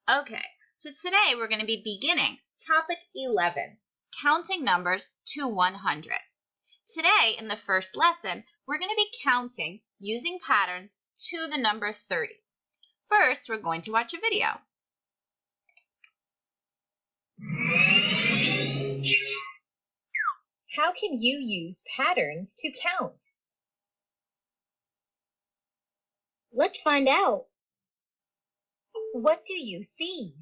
Okay, so today we're going to be beginning topic 11, counting numbers to 100. Today, in the first lesson, we're going to be counting using patterns to the number 30. First, we're going to watch a video. How can you use patterns to count? Let's find out. What do you see?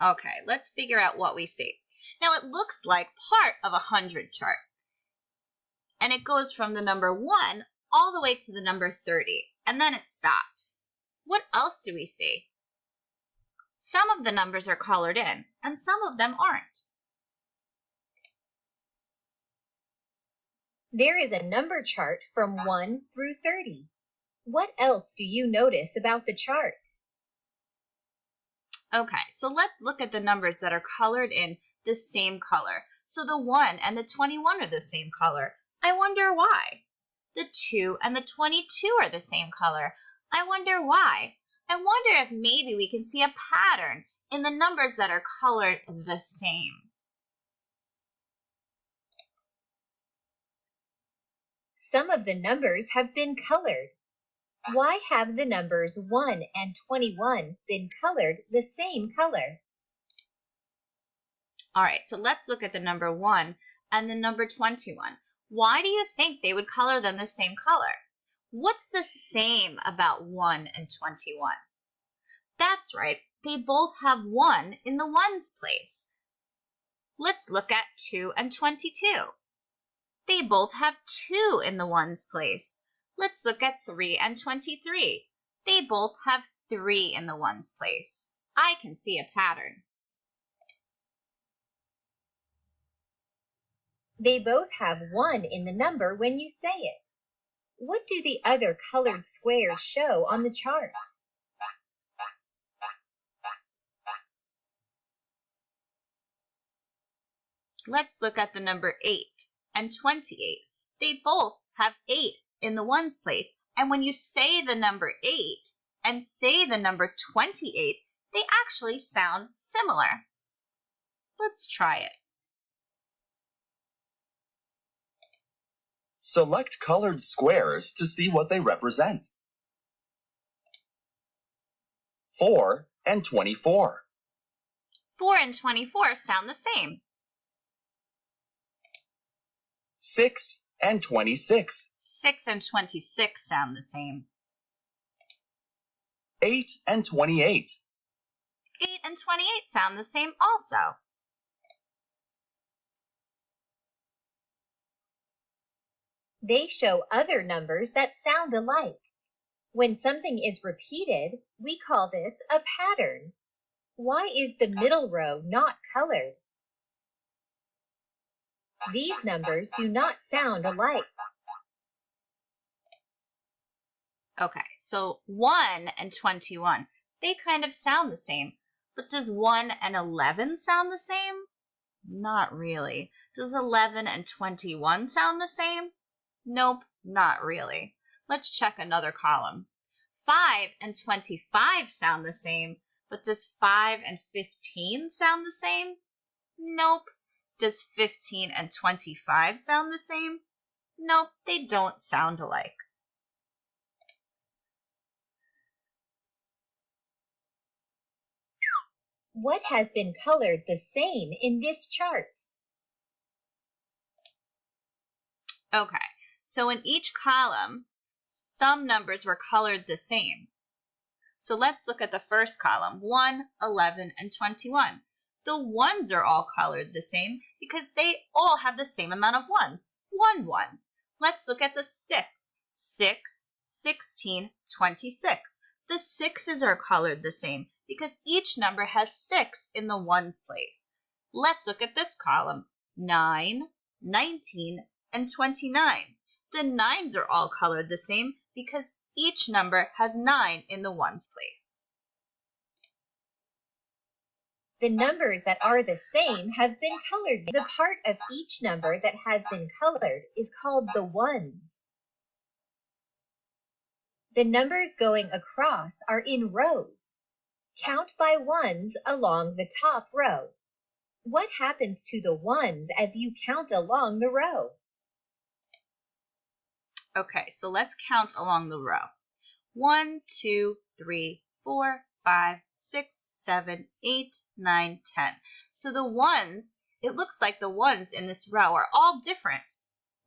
Okay, let's figure out what we see. Now, it looks like part of a 100 chart. And it goes from the number 1 all the way to the number 30, and then it stops. What else do we see? Some of the numbers are colored in, and some of them aren't. There is a number chart from 1 through 30. What else do you notice about the chart? Okay, so let's look at the numbers that are colored in the same color. So the 1 and the 21 are the same color. I wonder why. The 2 and the 22 are the same color. I wonder why. I wonder if maybe we can see a pattern in the numbers that are colored the same. Some of the numbers have been colored. Why have the numbers 1 and 21 been colored the same color? All right, so let's look at the number 1 and the number 21. Why do you think they would color them the same color? What's the same about 1 and 21? That's right, they both have 1 in the ones place. Let's look at 2 and 22. They both have 2 in the ones place. Let's look at 3 and 23. They both have 3 in the ones place. I can see a pattern. They both have 1 in the number when you say it. What do the other colored squares show on the chart? Let's look at the number 8 and 28. They both have 8 in the ones place. And when you say the number 8 and say the number 28, they actually sound similar. Let's try it. Select colored squares to see what they represent. 4 and 24. 4 and 24 sound the same. 6 and 26. 6 and 26 sound the same. 8 and 28. 8 and 28 sound the same also. They show other numbers that sound alike. When something is repeated, we call this a pattern. Why is the middle row not colored? These numbers do not sound alike. Okay, so 1 and 21, they kind of sound the same. But does 1 and 11 sound the same? Not really. Does 11 and 21 sound the same? Nope, not really. Let's check another column. 5 and 25 sound the same, but does 5 and 15 sound the same? Nope. Does 15 and 25 sound the same? Nope, they don't sound alike. What has been colored the same in this chart? Okay, so in each column, some numbers were colored the same. So let's look at the first column, 1, 11, and 21. The ones are all colored the same because they all have the same amount of ones, 1, 1. Let's look at the 6, 6, 16, 26. The 6s are colored the same because each number has 6 in the ones place. Let's look at this column, 9, 19, and 29. The 9s are all colored the same because each number has 9 in the ones place. The numbers that are the same have been colored. The part of each number that has been colored is called the ones. The numbers going across are in rows. Count by ones along the top row. What happens to the ones as you count along the row? Okay, so let's count along the row. 1, 2, 3, 4, 5, 6, 7, 8, 9, 10. So the ones, it looks like the ones in this row are all different.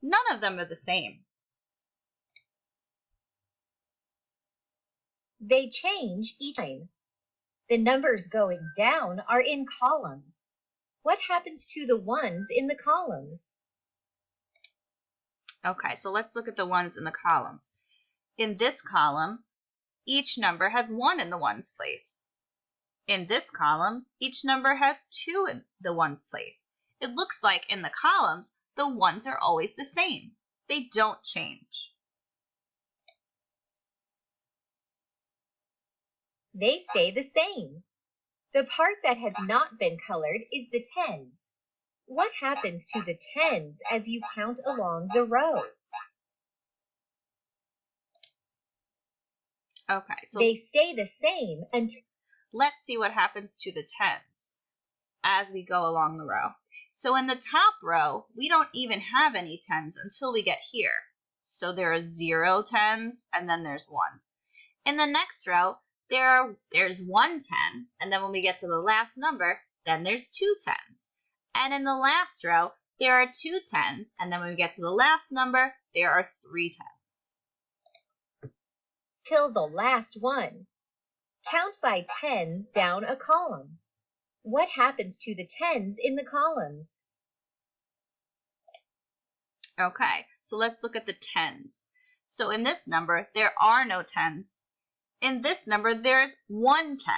None of them are the same. They change each time. The numbers going down are in columns. What happens to the ones in the columns? Okay, so let's look at the ones in the columns. In this column, each number has 1 in the ones place. In this column, each number has 2 in the ones place. It looks like in the columns, the ones are always the same. They don't change. They stay the same. The part that has not been colored is the tens. What happens to the tens as you count along the row? Okay, so they stay the same until let's see what happens to the tens as we go along the row. So in the top row, we don't even have any tens until we get here. So there are 0 tens, and then there's 1. In the next row, there's 1 10, and then when we get to the last number, then there's 2 tens. And in the last row, there are 2 tens, and then when we get to the last number, there are 3 tens. Till the last one. Count by tens down a column. What happens to the tens in the columns? Okay, so let's look at the tens. So in this number, there are no tens. In this number, there's 1 10.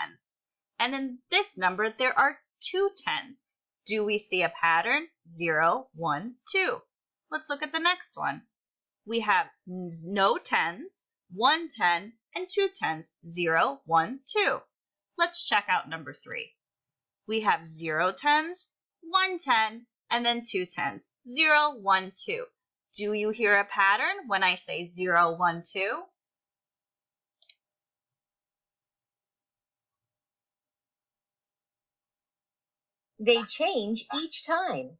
And in this number, there are 2 tens. Do we see a pattern? 0, 1, 2. Let's look at the next one. We have no tens, 1 10, and 2 tens, 0, 1, 2. Let's check out number 3. We have 0 tens, 1 10, and then 2 tens, 0, 1, 2. Do you hear a pattern when I say 0, 1, 2? They change each time.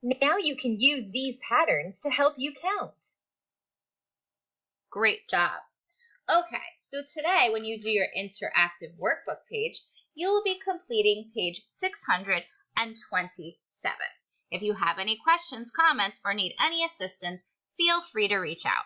Now you can use these patterns to help you count. Great job. Okay, so today when you do your interactive workbook page, you'll be completing page 627. If you have any questions, comments, or need any assistance, feel free to reach out.